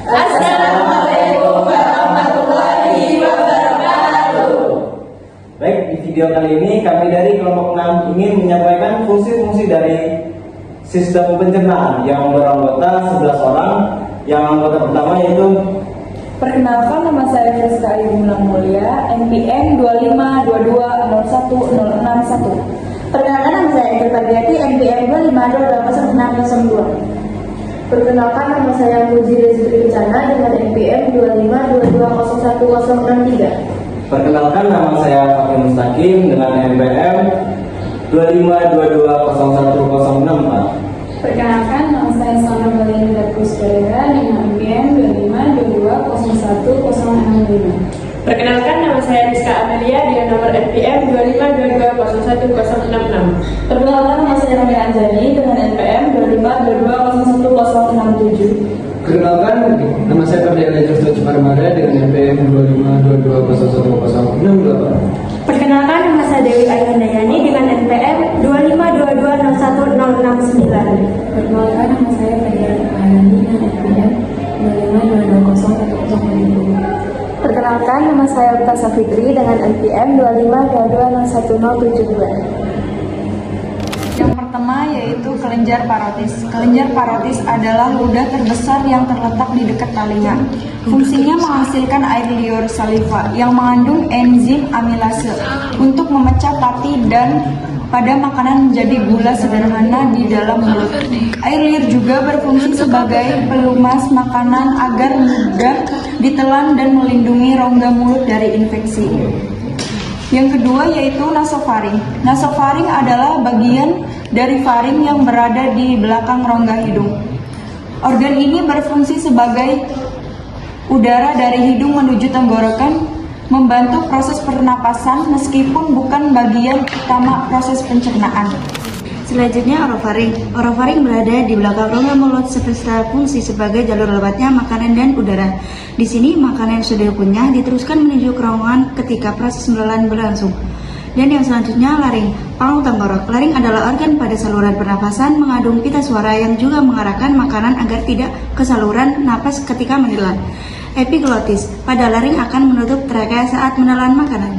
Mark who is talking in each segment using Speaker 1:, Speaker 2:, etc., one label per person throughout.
Speaker 1: Assalamualaikum warahmatullahi wabarakatuh.
Speaker 2: Baik, di video kali ini kami dari kelompok 6 ingin menyampaikan fungsi-fungsi dari sistem pencernaan yang beranggota 11 orang. Yang anggota pertama yaitu
Speaker 3: perkenalkan, nama saya Friska Ayu Gumilang Mulia, NPM 252201061.
Speaker 4: Perkenalkan, nama saya Eder Bagiati, NPM 252200602. Perkenalkan, nama saya Muji Rezeki Kencana dengan NPM 252201063.
Speaker 2: Perkenalkan, nama saya Fakir Mustaqim dengan NPM 252201064.
Speaker 3: Perkenalkan, nama saya Sandra Melinda Kusperera dengan NPM 252211065.
Speaker 1: Perkenalkan, nama saya Rizka Amelia dengan nomor NPM 252201066.
Speaker 3: Perkenalkan, nama saya Ramya Anjani dengan NPM 252211067.
Speaker 5: Perkenalkan, nama saya Ferdiana Justo Ciparmada dengan NPM 252201068.
Speaker 4: Perkenalkan, nama saya Dewi Ayandayani dengan NPM 252211069.
Speaker 3: Perkenalkan, nama saya Ferdiana Ayani dengan NPM 252201070.
Speaker 4: Perkenalkan, nama saya Utasa Fitri dengan NPM 252201072.
Speaker 6: Yang pertama yaitu kelenjar parotis. Kelenjar parotis adalah ludah terbesar yang terletak di dekat telinga. Fungsinya menghasilkan air liur saliva yang mengandung enzim amilase untuk memecah pati dan pada makanan menjadi gula sederhana di dalam mulut. Air liur juga berfungsi sebagai pelumas makanan agar mudah ditelan dan melindungi rongga mulut dari infeksi. Yang kedua yaitu nasofaring. Nasofaring adalah bagian dari faring yang berada di belakang rongga hidung. Organ ini berfungsi sebagai udara dari hidung menuju tenggorokan, membantu proses pernapasan meskipun bukan bagian utama proses pencernaan.
Speaker 4: Selanjutnya orofaring. Orofaring berada di belakang rongga mulut serta fungsi sebagai jalur lewatnya makanan dan udara. Di sini makanan yang sudah dikunyah diteruskan menuju kerongkongan ketika proses menelan berlangsung. Dan yang selanjutnya laring, panggung tenggorok. Laring adalah organ pada saluran pernapasan mengandung pita suara yang juga mengarahkan makanan agar tidak ke saluran napas ketika menelan. Epiglotis, pada laring akan menutup trakea saat menelan makanan.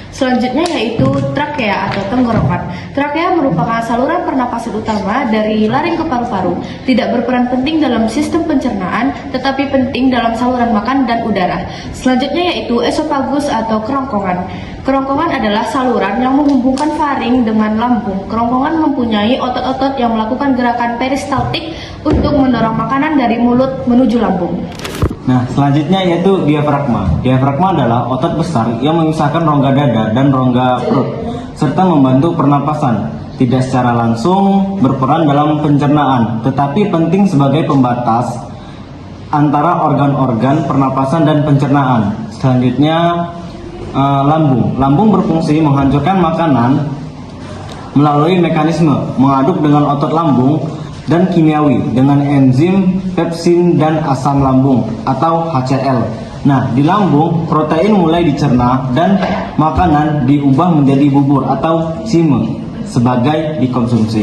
Speaker 1: Selanjutnya yaitu trakea atau tenggorokan. Trakea merupakan saluran pernapasan utama dari laring ke paru-paru. Tidak berperan penting dalam sistem pencernaan, tetapi penting dalam saluran makan dan udara. Selanjutnya yaitu esofagus atau kerongkongan. Kerongkongan adalah saluran yang menghubungkan faring dengan lambung. Kerongkongan mempunyai otot-otot yang melakukan gerakan peristaltik untuk mendorong makanan dari mulut menuju lambung.
Speaker 2: Nah, selanjutnya yaitu diafragma. Diafragma adalah otot besar yang memisahkan rongga dada dan rongga perut, serta membantu pernapasan. Tidak secara langsung berperan dalam pencernaan, tetapi penting sebagai pembatas antara organ-organ pernapasan dan pencernaan. Selanjutnya, lambung. Lambung berfungsi menghancurkan makanan melalui mekanisme mengaduk dengan otot lambung dan kimiawi dengan enzim pepsin dan asam lambung atau HCl. Nah, di lambung protein mulai dicerna dan makanan diubah menjadi bubur atau sime sebagai dikonsumsi.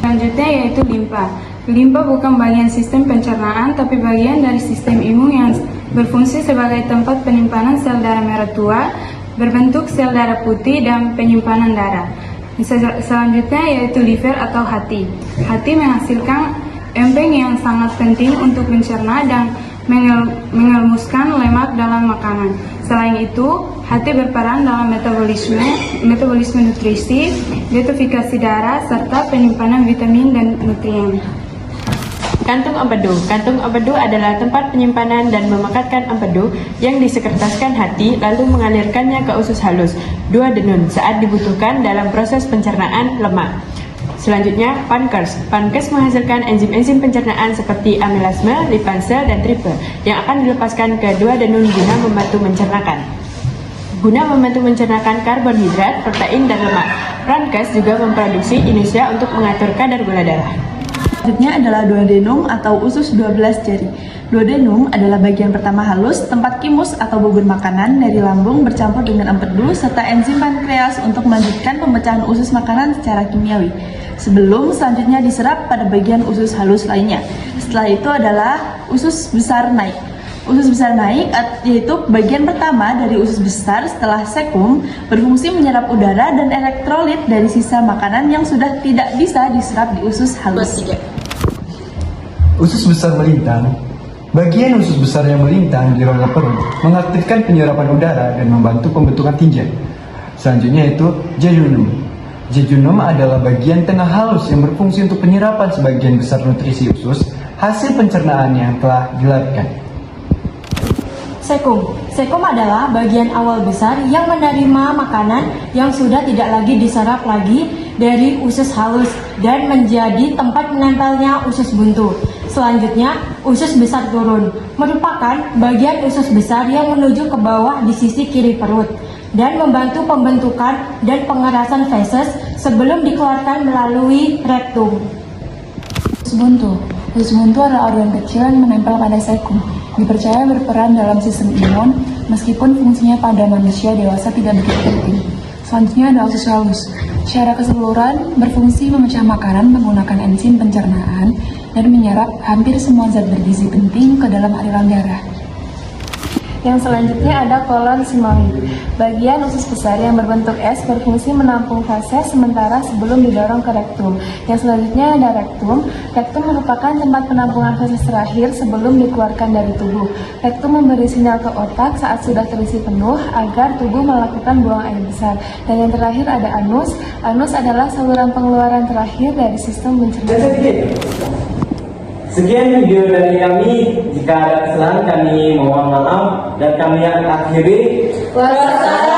Speaker 3: Selanjutnya yaitu limpa. Limpa bukan bagian sistem pencernaan tapi bagian dari sistem imun yang berfungsi sebagai tempat penyimpanan sel darah merah tua, berbentuk sel darah putih dan penyimpanan darah. Selanjutnya yaitu liver atau hati. Hati menghasilkan enzim yang sangat penting untuk mencerna dan mengelmuskan lemak dalam makanan. Selain itu, hati berperan dalam metabolisme nutrisi, detoksifikasi darah, serta penyimpanan vitamin dan nutrien.
Speaker 1: Kantung empedu. Kantung empedu adalah tempat penyimpanan dan memekatkan empedu yang disekretaskan hati lalu mengalirkannya ke usus halus, duodenum, saat dibutuhkan dalam proses pencernaan lemak. Selanjutnya, pankreas. Pankreas menghasilkan enzim-enzim pencernaan seperti amilasme, lipase, dan triple yang akan dilepaskan ke duodenum guna membantu mencernakan karbohidrat, protein, dan lemak. Pankreas juga memproduksi inusia untuk mengatur kadar gula darah.
Speaker 7: Selanjutnya adalah duodenum atau usus 12 jari. Duodenum adalah bagian pertama halus, tempat kimus atau bubur makanan dari lambung bercampur dengan empedu serta enzim pankreas untuk melanjutkan pemecahan usus makanan secara kimiawi. Sebelum selanjutnya diserap pada bagian usus halus lainnya. Setelah itu adalah usus besar naik. Usus besar naik yaitu bagian pertama dari usus besar setelah sekum, berfungsi menyerap udara dan elektrolit dari sisa makanan yang sudah tidak bisa diserap di usus halus.
Speaker 8: Usus besar melintang. Bagian usus besar yang melintang di rongga perut mengaktifkan penyerapan udara dan membantu pembentukan tinja. Selanjutnya itu jejunum. Jejunum adalah bagian tengah halus yang berfungsi untuk penyerapan sebagian besar nutrisi usus hasil pencernaan yang telah dilarikan.
Speaker 9: Sekum. Sekum adalah bagian awal besar yang menerima makanan yang sudah tidak lagi diserap lagi dari usus halus dan menjadi tempat menempelnya usus buntu. Selanjutnya, usus besar turun, merupakan bagian usus besar yang menuju ke bawah di sisi kiri perut dan membantu pembentukan dan pengerasan feses sebelum dikeluarkan melalui rektum.
Speaker 3: Usus buntu. Usus buntu adalah organ kecil yang menempel pada sekum. Dipercaya berperan dalam sistem imun, meskipun fungsinya pada manusia dewasa tidak begitu penting. Selanjutnya ada usus halus. Secara keseluruhan, berfungsi memecah makanan menggunakan enzim pencernaan dan menyerap hampir semua zat bergizi penting ke dalam aliran darah.
Speaker 1: Yang selanjutnya ada kolon sigmoid. Bagian usus besar yang berbentuk S berfungsi menampung feses sementara sebelum didorong ke rektum. Yang selanjutnya ada rektum. Rektum merupakan tempat penampungan feses terakhir sebelum dikeluarkan dari tubuh. Rektum memberi sinyal ke otak saat sudah terisi penuh agar tubuh melakukan buang air besar. Dan yang terakhir ada anus. Anus adalah saluran pengeluaran terakhir dari sistem pencernaan.
Speaker 2: Sekian video dari kami. Jika ada kesalahan kami mohon maaf dan kami akan akhiri.
Speaker 1: Wassalam.